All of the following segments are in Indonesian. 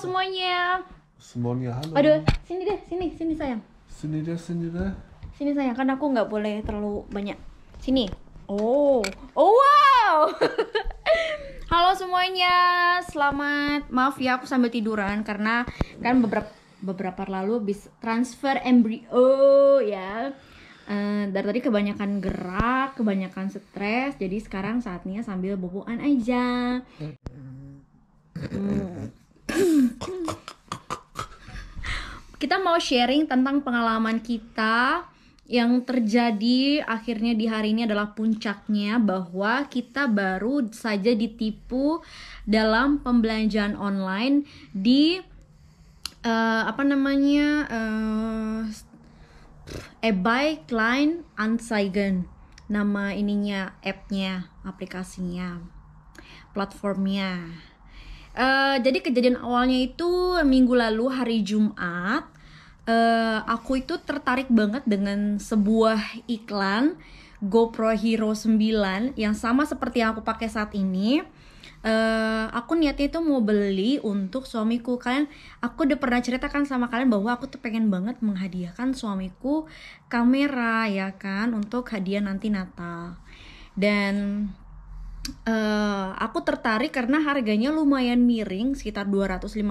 semuanya. Semuanya halo. Aduh, sini deh, sini sayang. Sini deh. Sini sayang, kan aku nggak boleh terlalu banyak. Sini. Oh wow. Halo semuanya, selamat. Maaf ya aku sambil tiduran karena kan beberapa lalu habis transfer embrio ya. Dari tadi kebanyakan gerak, kebanyakan stres, jadi sekarang saatnya sambil boboan aja. Kita mau sharing tentang pengalaman kita yang terjadi akhirnya di hari ini adalah puncaknya, bahwa kita baru saja ditipu dalam pembelanjaan online di eBay Kleinanzeigen, nama ininya, appnya, aplikasinya, platformnya. Jadi kejadian awalnya itu minggu lalu hari Jumat. Aku itu tertarik banget dengan sebuah iklan GoPro Hero 9 yang sama seperti yang aku pakai saat ini. Aku niatnya itu mau beli untuk suamiku. Aku udah pernah ceritakan sama kalian bahwa aku tuh pengen banget menghadiahkan suamiku kamera ya kan, untuk hadiah nanti Natal. Dan aku tertarik karena harganya lumayan miring, sekitar 255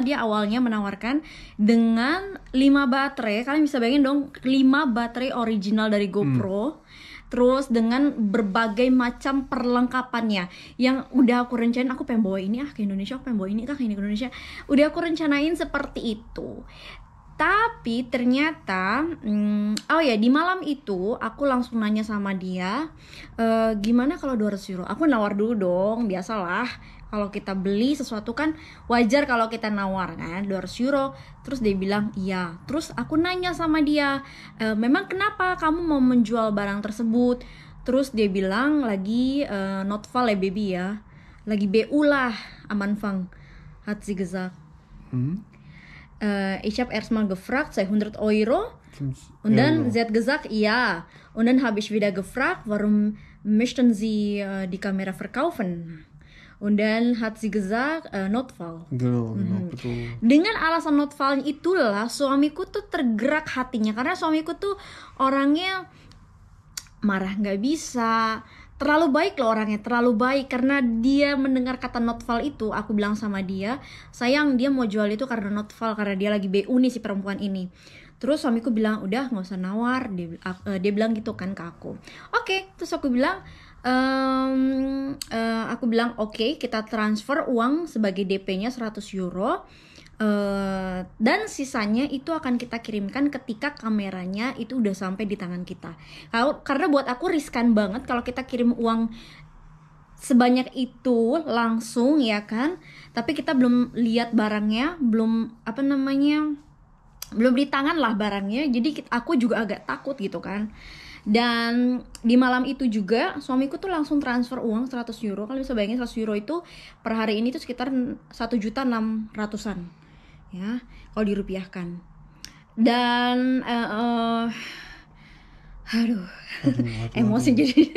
dia awalnya menawarkan dengan 5 baterai. Kalian bisa bayangin dong, 5 baterai original dari GoPro. Terus dengan berbagai macam perlengkapannya yang udah aku rencanain, aku pengen bawa ini ke Indonesia, aku pengen bawa ini ke Indonesia. Udah aku rencanain seperti itu. Tapi ternyata di malam itu aku langsung nanya sama dia, gimana kalau 200 euro? Aku nawar dulu dong, biasalah kalau kita beli sesuatu kan wajar kalau kita nawar kan, 200 euro. Terus dia bilang iya. Terus aku nanya sama dia, memang kenapa kamu mau menjual barang tersebut? Terus dia bilang lagi notval ya baby ya, lagi BU lah, Amanfang, hat sie gesagt. Ich habe erstmal gefragt, 200 Euro. Und dann, sie hat gesagt, ja. Und dann habe ich wieder gefragt, warum möchten Sie die Kamera verkaufen? Und dann hat sie gesagt, Notfall. Genau, betul. Dengan alasan Notfall itulah suamiku tuh tergerak hatinya. Karena suamiku tuh orangnya marah nggak bisa, terlalu baik loh orangnya, terlalu baik. Karena dia mendengar kata notval itu, aku bilang sama dia, sayang dia mau jual itu karena notval, karena dia lagi BU nih si perempuan ini. Terus suamiku bilang udah nggak usah nawar, dia bilang gitu kan ke aku. Oke, terus aku bilang oke, kita transfer uang sebagai DP-nya 100 euro. Dan sisanya itu akan kita kirimkan ketika kameranya itu udah sampai di tangan kita. Karena buat aku riskan banget kalau kita kirim uang sebanyak itu langsung ya kan, tapi kita belum lihat barangnya, belum di tangan lah barangnya. Jadi aku juga agak takut gitu kan. Dan di malam itu juga suamiku tuh langsung transfer uang 100 euro. Kalian bisa bayangin 100 euro itu per hari ini tuh sekitar 1.600.000 ya kalau dirupiahkan. Dan emosi jadi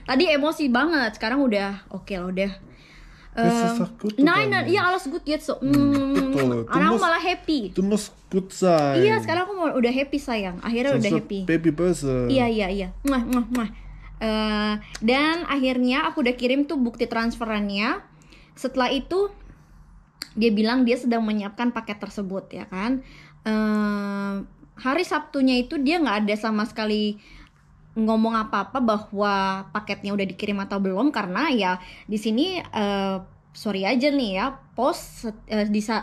tadi emosi banget, sekarang udah oke lah, udah iya alles gut jetzt so. Orang malah happy. Du musst gut sein. Iya, sekarang aku udah happy sayang, akhirnya udah happy. Baby buzzer. Iya. Dan akhirnya aku udah kirim tuh bukti transferannya. Setelah itu dia bilang dia sedang menyiapkan paket tersebut ya kan. Hari Sabtunya itu dia nggak ada sama sekali ngomong apa-apa bahwa paketnya udah dikirim atau belum, karena ya di sini sorry aja nih ya, pos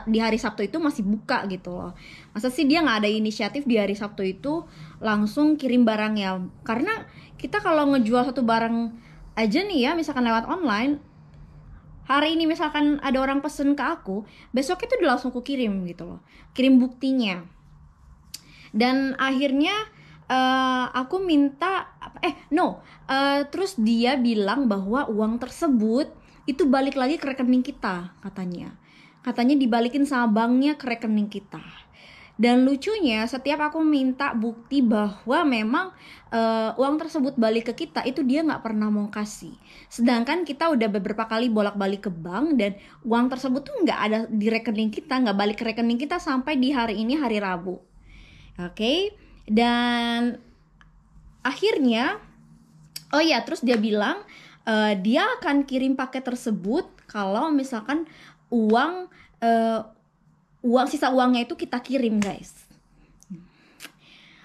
di hari Sabtu itu masih buka gitu loh. Masa sih dia nggak ada inisiatif di hari Sabtu itu langsung kirim barangnya? Karena kita kalau ngejual satu barang aja nih ya, misalkan lewat online, hari ini misalkan ada orang pesen ke aku, besok itu udah langsung aku kirim gitu loh, kirim buktinya. Dan akhirnya aku minta terus dia bilang bahwa uang tersebut itu balik lagi ke rekening kita, katanya dibalikin sama banknya ke rekening kita. Dan lucunya setiap aku minta bukti bahwa memang uang tersebut balik ke kita, itu dia nggak pernah mau kasih. Sedangkan kita udah beberapa kali bolak-balik ke bank dan uang tersebut tuh nggak ada di rekening kita, nggak balik ke rekening kita sampai di hari ini, hari Rabu. Oke. Dan akhirnya terus dia bilang dia akan kirim paket tersebut kalau misalkan sisa uangnya itu kita kirim, guys.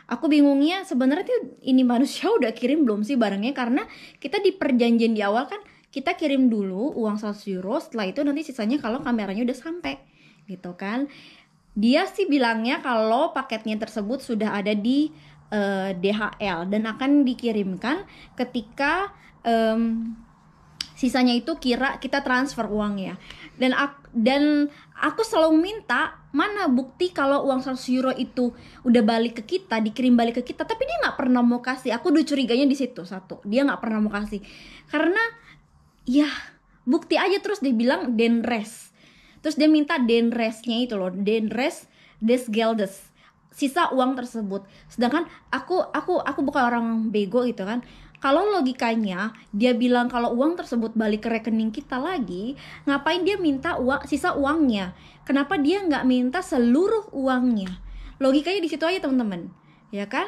Aku bingungnya sebenarnya ini manusia udah kirim belum sih barangnya, karena kita di perjanjian di awal kan kita kirim dulu uang 100 euro, setelah itu nanti sisanya kalau kameranya udah sampai gitu kan. Dia sih bilangnya kalau paketnya tersebut sudah ada di DHL dan akan dikirimkan ketika sisanya itu kita transfer uangnya. Dan aku selalu minta mana bukti kalau uang 100 euro itu udah balik ke kita, dikirim balik ke kita, tapi dia nggak pernah mau kasih. Aku udah curiganya di situ. Satu, dia nggak pernah mau kasih karena ya bukti aja. Terus dia bilang den rest, terus dia minta den restnya itu loh, den rest des geldes, sisa uang tersebut. Sedangkan aku bukan orang bego gitu kan. Kalau logikanya dia bilang kalau uang tersebut balik ke rekening kita lagi, ngapain dia minta sisa uangnya? Kenapa dia nggak minta seluruh uangnya? Logikanya di situ aja teman-teman, ya kan?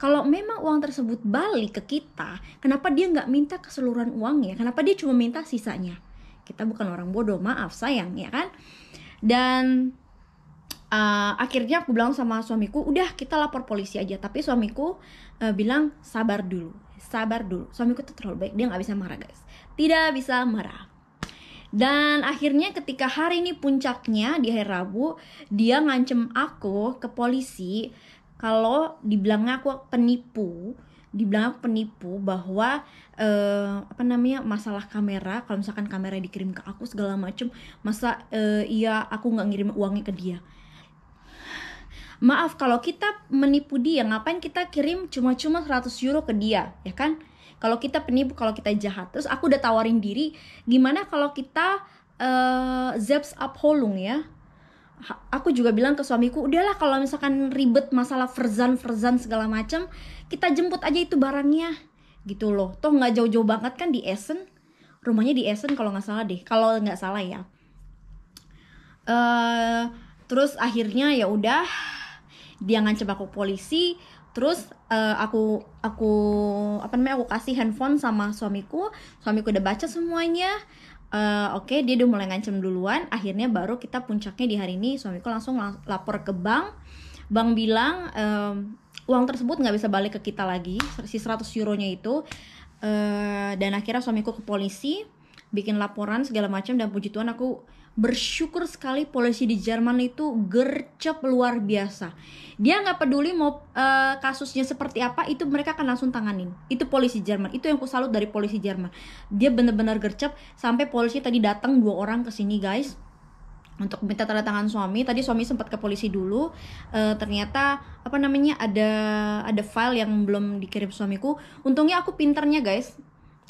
Kalau memang uang tersebut balik ke kita, kenapa dia nggak minta keseluruhan uangnya? Kenapa dia cuma minta sisanya? Kita bukan orang bodoh, maaf sayang, ya kan? Dan akhirnya aku bilang sama suamiku, udah kita lapor polisi aja. Tapi suamiku bilang sabar dulu. Suamiku tuh terlalu baik, dia nggak bisa marah, guys, tidak bisa marah. Dan akhirnya ketika hari ini puncaknya di hari Rabu, dia ngancem aku ke polisi kalau dibilangnya aku penipu. Bahwa masalah kamera, kalau misalkan kamera dikirim ke aku segala macem, masa aku nggak ngirim uangnya ke dia. Maaf, kalau kita menipu dia, ngapain kita kirim cuma-cuma 100 euro ke dia, ya kan? Kalau kita penipu, kalau kita jahat. Terus aku udah tawarin diri, gimana kalau kita zaps upholung ya? Aku juga bilang ke suamiku, udahlah kalau misalkan ribet masalah verzan segala macam, kita jemput aja itu barangnya, gitu loh. Toh nggak jauh-jauh banget kan, di Essen, rumahnya di Essen kalau nggak salah deh, kalau nggak salah ya. Terus akhirnya ya udah, dia ngancam aku polisi. Terus aku kasih handphone sama suamiku udah baca semuanya. Oke, dia udah mulai ngancam duluan. Akhirnya baru kita puncaknya di hari ini, suamiku langsung lapor ke bank bilang uang tersebut nggak bisa balik ke kita lagi, si 100 euronya itu. Dan akhirnya suamiku ke polisi, bikin laporan segala macam. Dan puji Tuhan aku bersyukur sekali, polisi di Jerman itu gercep luar biasa. Dia nggak peduli mau kasusnya seperti apa, itu mereka akan langsung tanganin. Itu polisi Jerman, itu yang ku salut dari polisi Jerman. Dia benar-benar gercep, sampai polisi tadi datang 2 orang ke sini, guys, untuk minta tanda tangan suami. Tadi suami sempat ke polisi dulu. Ternyata ada file yang belum dikirim suamiku. Untungnya aku pinternya, guys.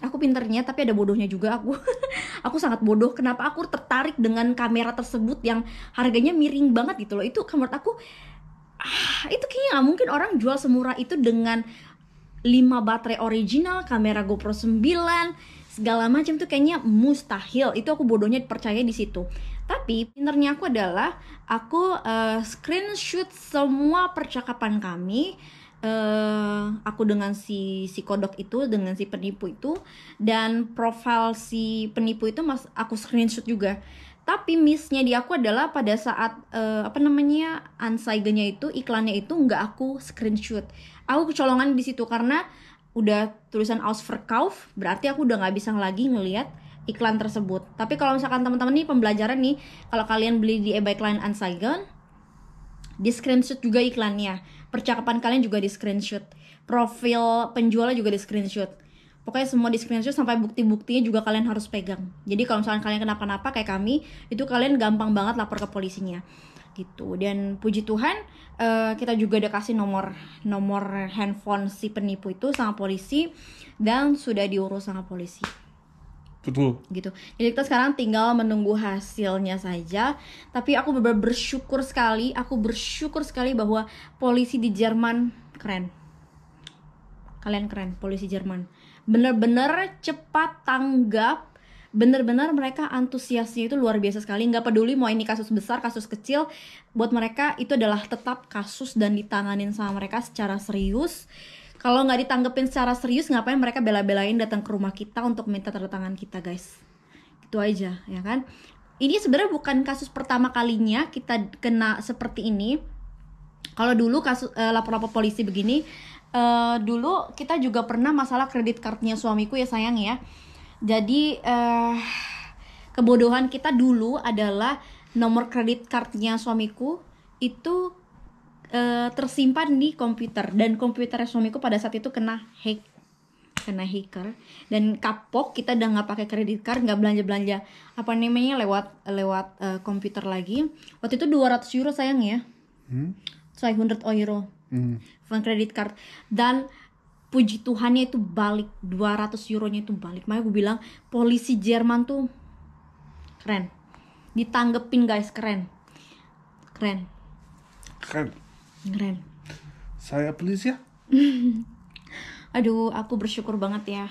Tapi ada bodohnya juga aku. Aku sangat bodoh. Kenapa aku tertarik dengan kamera tersebut yang harganya miring banget gitu loh. Itu menurut aku, itu kayaknya gak mungkin orang jual semurah itu dengan 5 baterai original, kamera GoPro 9, segala macam, tuh kayaknya mustahil. Itu aku bodohnya percaya di situ. Tapi pinternya aku adalah aku screenshot semua percakapan kami. Aku dengan si kodok itu, dengan si penipu itu, dan profil si penipu itu aku screenshot juga. Tapi missnya di aku adalah pada saat anzeigenya itu, iklannya itu nggak aku screenshot. Aku kecolongan di situ karena udah tulisan Ausverkauf, berarti aku udah nggak bisa lagi ngelihat iklan tersebut. Tapi kalau misalkan teman-teman nih pembelajaran nih, kalau kalian beli di eBay Kleinanzeigen, di screenshot juga iklannya, percakapan kalian juga di screenshot, profil penjualnya juga di screenshot, pokoknya semua di screenshot, sampai bukti-buktinya juga kalian harus pegang. Jadi kalau misalkan kalian kenapa-napa kayak kami, itu kalian gampang banget lapor ke polisinya gitu. Dan puji Tuhan kita juga udah kasih nomor handphone si penipu itu sama polisi, dan sudah diurus sama polisi. Betul. gitu. Jadi kita sekarang tinggal menunggu hasilnya saja. Tapi aku benar-benar bersyukur sekali, bahwa polisi di Jerman keren. Kalian keren, polisi Jerman. Bener-bener cepat tanggap, bener-bener mereka antusiasnya itu luar biasa sekali. Nggak peduli mau ini kasus besar, kasus kecil, buat mereka itu adalah tetap kasus dan ditanganin sama mereka secara serius. Kalau nggak ditanggepin secara serius, ngapain mereka bela-belain datang ke rumah kita untuk minta tanda tangan kita, guys? Itu aja, ya kan? Ini sebenarnya bukan kasus pertama kalinya kita kena seperti ini. Kalau dulu kasus lapor-lapor polisi begini, dulu kita juga pernah masalah kredit cardnya suamiku ya sayang ya. Jadi kebodohan kita dulu adalah nomor kredit cardnya suamiku itu tersimpan di komputer, dan komputer suamiku pada saat itu kena hacker dan kapok. Kita udah nggak pakai kredit card, nggak belanja apa namanya lewat komputer lagi. Waktu itu 200 euro sayang ya, 200 euro van kredit card, dan puji Tuhannya itu balik, 200 euronya itu balik. Makanya gue bilang polisi Jerman tuh keren, ditanggepin guys, keren. Saya polisi ya. Aduh, aku bersyukur banget ya.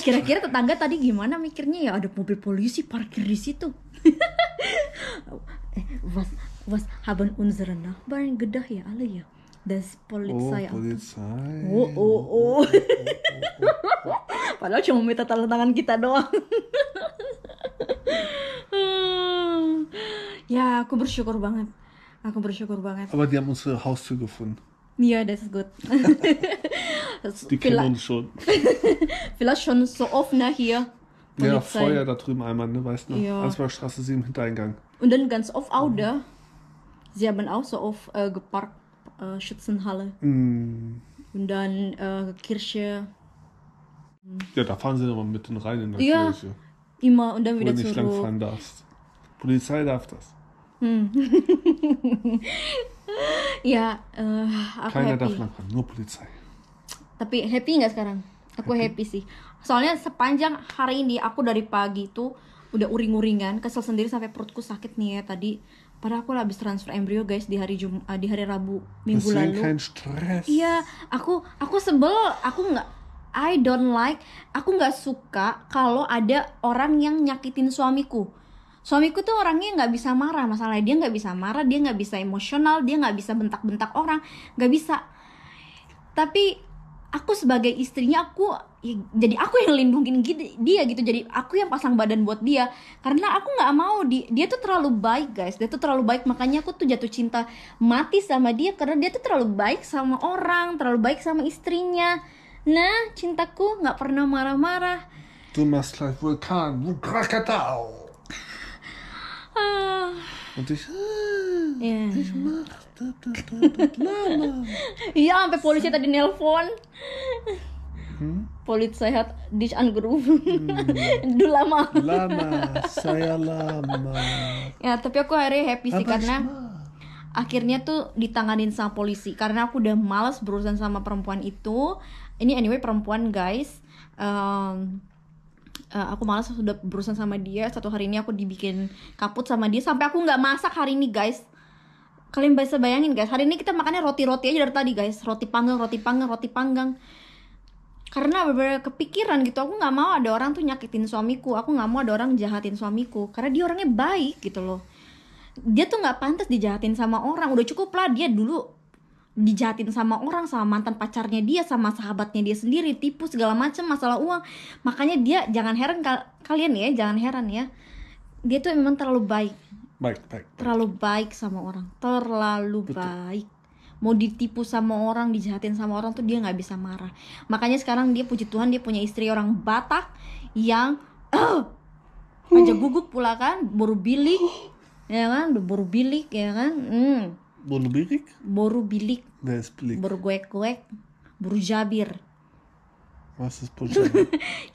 Kira-kira tetangga tadi gimana mikirnya ya, ada mobil polisi parkir di situ. Was haben unsere Nachbarn gedacht ya alle ya, das Polizei. Polizei. Oh. Padahal cuma minta tanda tangan kita doang. Ya, aku bersyukur banget. Aber die haben unsere Haustür gefunden. Ja, das ist gut. Die kennen uns schon. Vielleicht schon so oft hier. Ja, Polizei. Feuer da drüben einmal, ne, weißt du noch? Ja. Ansbachstraße 7, Hintereingang. Und dann ganz oft auch da. Sie haben auch so oft geparkt, Schützenhalle. Und dann Kirche. Ja, da fahren sie nochmal mitten rein in der Ja, Kirche. immer und dann Wo wieder du nicht lang zurück. fahren darfst. Polizei darf das. Ya, aku Keiner happy. darf lang fahren, nur Polizei. Tapi happy nggak sekarang? Aku happy sih. Soalnya sepanjang hari ini aku dari pagi tuh udah uring-uringan, kesel sendiri sampai perutku sakit nih ya tadi. Padahal aku habis transfer embrio guys di hari Rabu minggu Deswegen lalu. kein Stress. Iya, aku sebel, aku nggak suka kalau ada orang yang nyakitin suamiku. Suamiku tuh orangnya nggak bisa marah, masalahnya dia nggak bisa marah, dia nggak bisa emosional, dia nggak bisa bentak-bentak orang, nggak bisa. Tapi aku sebagai istrinya jadi aku yang lindungin dia gitu, jadi aku yang pasang badan buat dia, karena aku nggak mau dia tuh terlalu baik guys, dia tuh terlalu baik, makanya aku tuh jatuh cinta mati sama dia karena dia tuh terlalu baik sama orang, terlalu baik sama istrinya. Nah, cintaku nggak pernah marah-marah. Du machst gleich Vulkan, Krakatau. Und ich mach Lama. Iya, sampai polisi tadi nelpon. Polisi hat dich angerufen. Du lama. Saya lama. Ya, tapi aku akhirnya happy sih karena akhirnya tuh ditanganin sama polisi, karena aku udah malas berurusan sama perempuan itu. Ini anyway perempuan guys. Aku malas sudah berurusan sama dia. Satu hari ini aku dibikin kaput sama dia sampai aku nggak masak hari ini guys. Kalian bisa bayangin guys, hari ini kita makannya roti-roti aja dari tadi guys, roti panggang. Karena bener-bener kepikiran gitu, aku nggak mau ada orang tuh nyakitin suamiku, aku nggak mau ada orang jahatin suamiku, karena dia orangnya baik gitu loh. Dia tuh nggak pantas dijahatin sama orang, udah cukup lah dia dulu dijahatin sama orang, sama mantan pacarnya dia, sama sahabatnya dia sendiri, tipu segala macam masalah uang. Makanya dia jangan heran kalian ya, jangan heran ya, dia tuh memang terlalu baik. Terlalu baik sama orang, terlalu Betul. baik. Mau ditipu sama orang, dijahatin sama orang tuh dia nggak bisa marah. Makanya sekarang dia puji Tuhan dia punya istri orang Batak yang aja guguk pula kan, boru bilik ya kan, boru bilik, Wer ist Blick? boru goek-goek, boru jabir. Was ist Bullshit?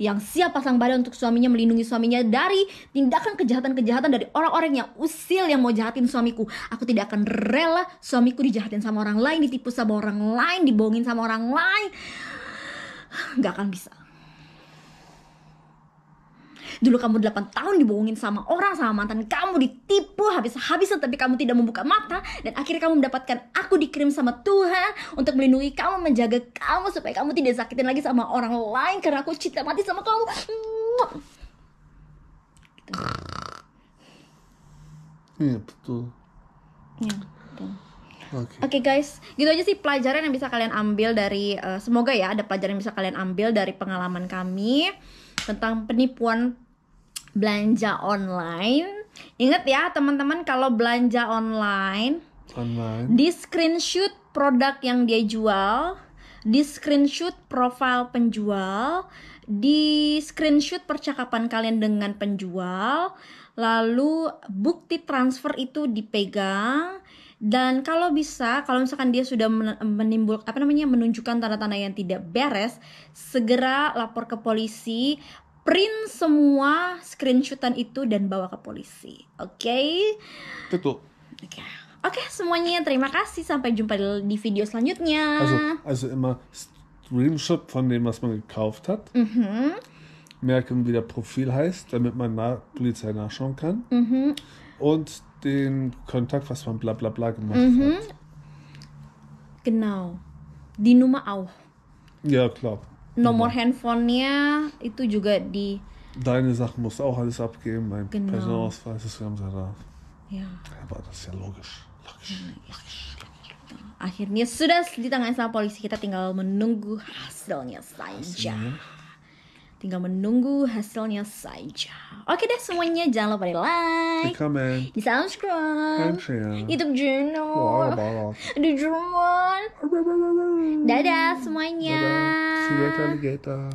Yang siap pasang badan untuk suaminya, melindungi suaminya dari tindakan kejahatan-kejahatan dari orang-orang yang usil yang mau jahatin suamiku. Aku tidak akan rela suamiku dijahatin sama orang lain, ditipu sama orang lain, dibohongin sama orang lain. nggak akan bisa. Dulu kamu 8 tahun dibohongin sama orang, sama mantan kamu, ditipu habis-habisan, tapi kamu tidak membuka mata. Dan akhirnya kamu mendapatkan aku dikirim sama Tuhan untuk melindungi kamu, menjaga kamu supaya kamu tidak sakitin lagi sama orang lain, karena aku cinta mati sama kamu. Gitu. Iya betul. Ya, betul. Oke. Oke guys, gitu aja sih pelajaran yang bisa kalian ambil dari semoga ya ada pelajaran yang bisa kalian ambil dari pengalaman kami tentang penipuan belanja online. Ingat ya teman-teman, kalau belanja online, di screenshot produk yang dia jual, di screenshot profile penjual, di screenshot percakapan kalian dengan penjual, lalu bukti transfer itu dipegang. Dan kalau bisa, kalau misalkan dia sudah menunjukkan tanda-tanda yang tidak beres, segera lapor ke polisi, print semua screenshotan itu dan bawa ke polisi. Oke? Betul. Oke, semuanya terima kasih, sampai jumpa di video selanjutnya. Also immer Screenshot von dem, was man gekauft hat. Merken, wie der Profil heißt, damit man Polizei nachschauen kann. Und den Kontakt, was man bla bla bla gemacht hat. Genau. Die Nummer auch. Ja, klar. Nomor handphonenya itu juga di. Deine Sachen musst du auch alles abgeben, mein Genau. Personalausweis ist ganz da. Ya. Aber das ist ja logisch. Akhirnya sudah ditangani sama polisi, kita tinggal menunggu hasilnya saja. Tinggal menunggu hasilnya saja. Oke deh semuanya, jangan lupa di like, di subscribe, YouTube channel, di Jerman. Dadah semuanya. See you later, alligator.